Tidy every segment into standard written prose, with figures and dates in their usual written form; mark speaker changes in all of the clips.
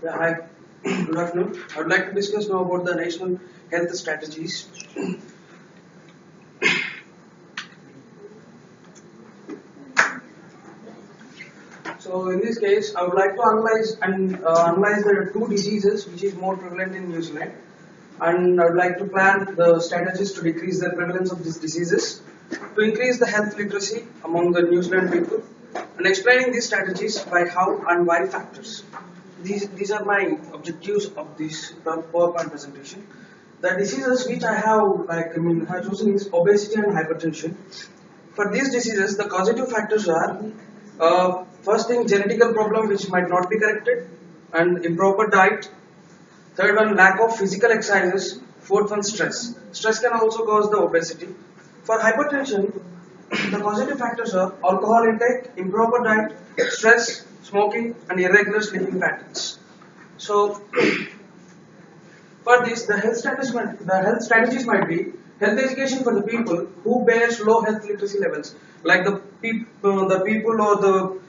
Speaker 1: Yeah, hi. Good afternoon. I would like to discuss now about the national health strategies. So, in this case, I would like to analyze the two diseases which is more prevalent in New Zealand, and I would like to plan the strategies to decrease the prevalence of these diseases, to increase the health literacy among the New Zealand people, and explaining these strategies by how and why factors. These are my objectives of this PowerPoint presentation. The diseases which I have chosen is obesity and hypertension. For these diseases, the causative factors are first thing genetical problem which might not be corrected, and improper diet. Third one, lack of physical exercises. Fourth one, stress. Stress can also cause the obesity. For hypertension, the causative factors are alcohol intake, improper diet, stress, smoking, and irregular sleeping patterns. So, for this, the health strategies might be health education for the people who bears low health literacy levels, like the people or the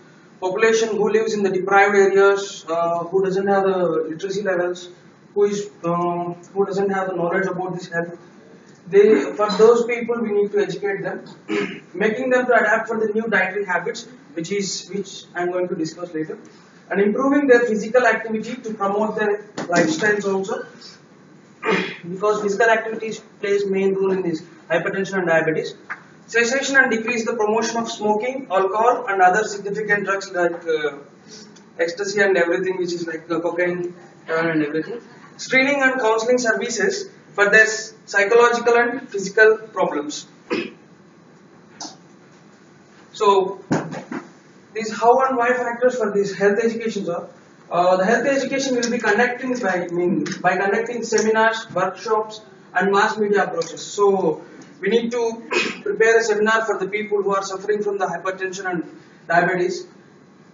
Speaker 1: population who lives in the deprived areas, who doesn't have the literacy levels, who doesn't have the knowledge about this health. For those people, we need to educate them, making them to adapt for the new dietary habits, which I'm going to discuss later, and improving their physical activity to promote their lifestyles also, because physical activities plays main role in this hypertension and diabetes. Cessation and decrease the promotion of smoking, alcohol, and other significant drugs like ecstasy and everything, which is like cocaine and everything. Screening and counseling services for their psychological and physical problems. So, these how and why factors for these health educations are. The health education will be conducting by conducting seminars, workshops, and mass media approaches. So we need to prepare a seminar for the people who are suffering from the hypertension and diabetes.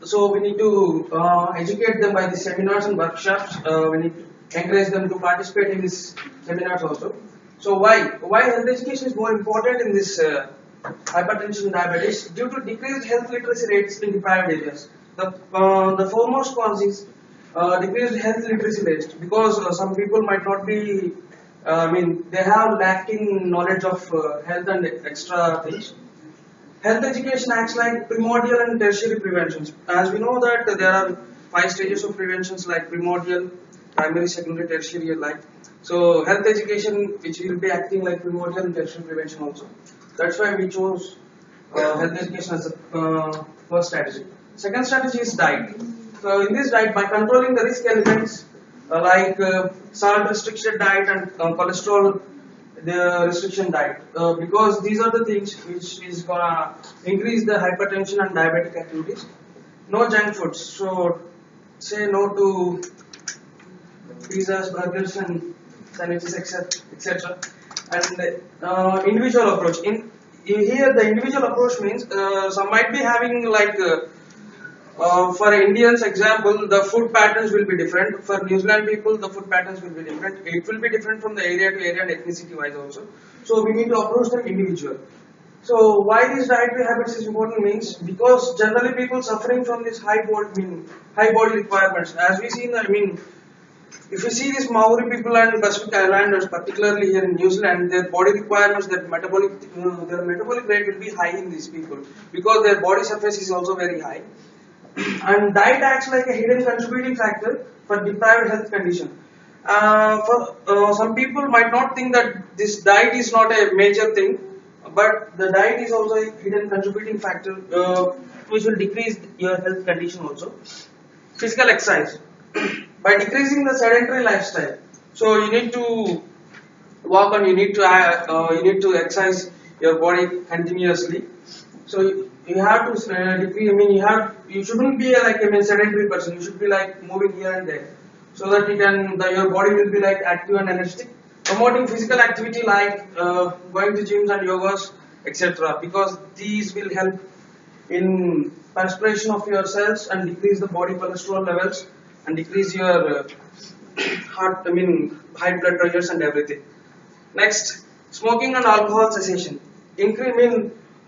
Speaker 1: So we need to educate them by the seminars and workshops. We need to encourage them to participate in these seminars also. So why health education is more important in this hypertension and diabetes? Due to decreased health literacy rates in deprived areas. The foremost cause is decreased health literacy rates, because some people might not be, they have lacking knowledge of health and extra things. Health education acts like primordial and tertiary preventions. As we know that there are 5 stages of preventions like primordial, primary, secondary, tertiary, like. So health education, which will be acting like primordial and tertiary prevention also. That's why we chose health education as a first strategy. Second strategy is diet. So in this diet, by controlling the risk elements like salt restricted diet and cholesterol the restriction diet, because these are the things which is gonna increase the hypertension and diabetic activities. No junk foods. So say no to pizzas, burgers, and sandwiches, etc. And individual approach. Here, the individual approach means some might be having like. For Indians, example, the food patterns will be different. For New Zealand people, the food patterns will be different. It will be different from the area to area and ethnicity wise also. So we need to approach them individual. So why these dietary habits is important means, because generally people suffering from this high body requirements. As we see, if you see these Maori people and Pacific Islanders, particularly here in New Zealand, their body requirements, their metabolic rate will be high in these people, because their body surface is also very high. And diet acts like a hidden contributing factor for deprived health condition. Some people might not think that this diet is not a major thing, but the diet is also a hidden contributing factor which will decrease your health condition also. Physical exercise. By decreasing the sedentary lifestyle, so you need to walk and you need to exercise your body continuously. So you have to decrease. You shouldn't be like sedentary person. You should be like moving here and there, so that your body will be like active and energetic. Promoting physical activity like going to gyms and yogas, etc. Because these will help in perspiration of your cells and decrease the body cholesterol levels and decrease your high blood pressures and everything. Next, smoking and alcohol cessation.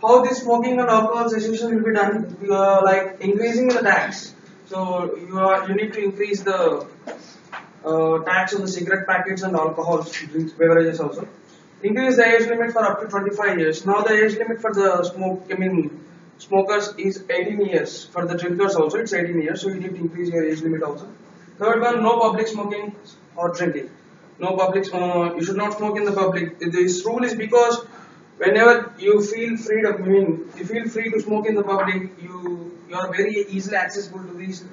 Speaker 1: How this smoking and alcohol cessation will be done, like increasing the tax. So So you need to increase the tax on the cigarette packets and alcohol drinks, beverages also. Increase the age limit for up to 25 years. Now the age limit for the smokers is 18 years. For the drinkers also it's 18 years. So you need to increase your age limit also. Third one, no public smoking or drinking. No public. You should not smoke in the public. This rule is because whenever you feel freedom, you feel free to smoke in the public. You are very easily accessible to these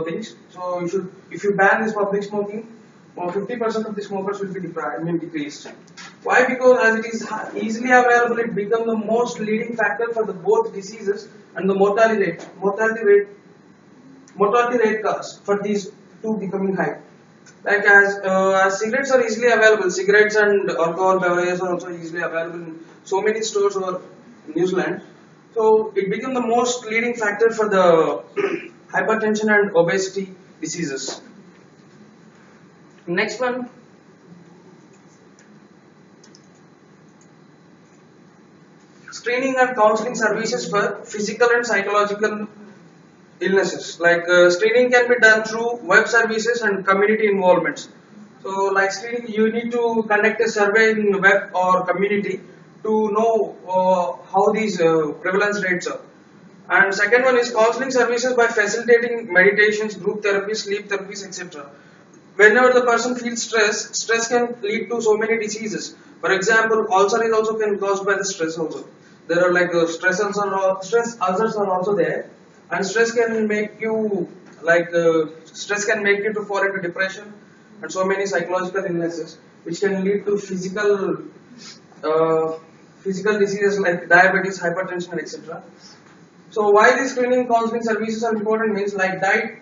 Speaker 1: things. So you should, if you ban this public smoking, 50% of the smokers will be decreased. Why? Because as it is easily available, it becomes the most leading factor for the both diseases and the mortality rate cause for these two becoming high. Like as cigarettes are easily available, cigarettes and alcohol beverages are also easily available in so many stores over New Zealand. So it became the most leading factor for the hypertension and obesity diseases. Next one. Screening and counseling services for physical and psychological illnesses. Like screening can be done through web services and community involvements. So like screening, you need to conduct a survey in web or community to know how these prevalence rates are. And second one is counseling services by facilitating meditations, group therapies, sleep therapies, etc. Whenever the person feels stress can lead to so many diseases. For example, ulcer is also can caused by the stress also. There are like stress ulcers are also there, and stress can make you stress can make you to fall into depression and so many psychological illnesses, which can lead to physical diseases like diabetes, hypertension, etc. So why these screening counseling services are important means like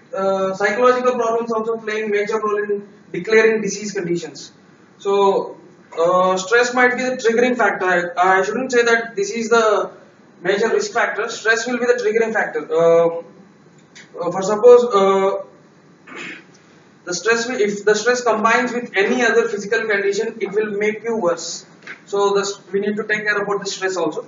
Speaker 1: psychological problems also playing major role in declaring disease conditions. So stress might be the triggering factor. I shouldn't say that this is the major risk factor. Stress will be the triggering factor. For suppose if the stress combines with any other physical condition, it will make you worse. So we need to take care about the stress also.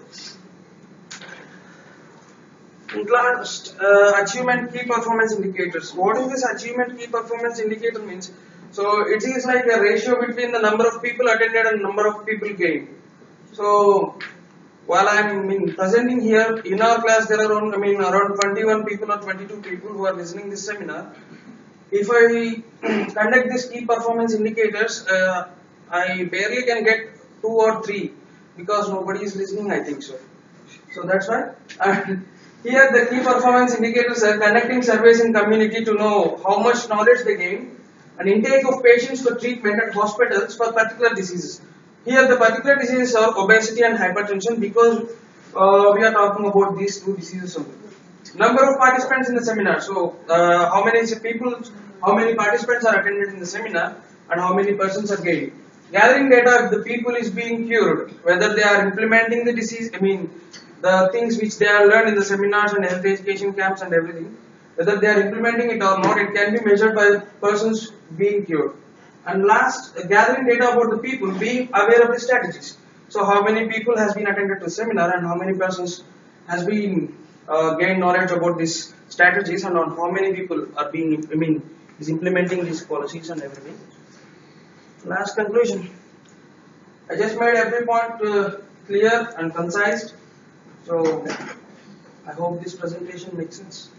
Speaker 1: Last, achievement key performance indicators. What is this achievement key performance indicator means? So it is like a ratio between the number of people attended and number of people gained. So while I am presenting here in our class, there are around 21 people or 22 people who are listening this seminar. If I conduct these key performance indicators, I barely can get 2 or 3 because nobody is listening, I think so. So that's why. Here the key performance indicators are conducting surveys in community to know how much knowledge they gain, and intake of patients for treatment at hospitals for particular diseases. Here the particular diseases are obesity and hypertension because we are talking about these two diseases only. Number of participants in the seminar. So how many participants are attended in the seminar and how many persons are gained. Gathering data if the people is being cured, whether they are implementing the disease, the things which they are learned in the seminars and health education camps and everything, whether they are implementing it or not, it can be measured by persons being cured. And last, gathering data about the people, being aware of the strategies. So how many people has been attended to the seminar and how many persons has been gained knowledge about these strategies and on how many people are is implementing these policies and everything. Last conclusion. I just made every point clear and concise. So I hope this presentation makes sense.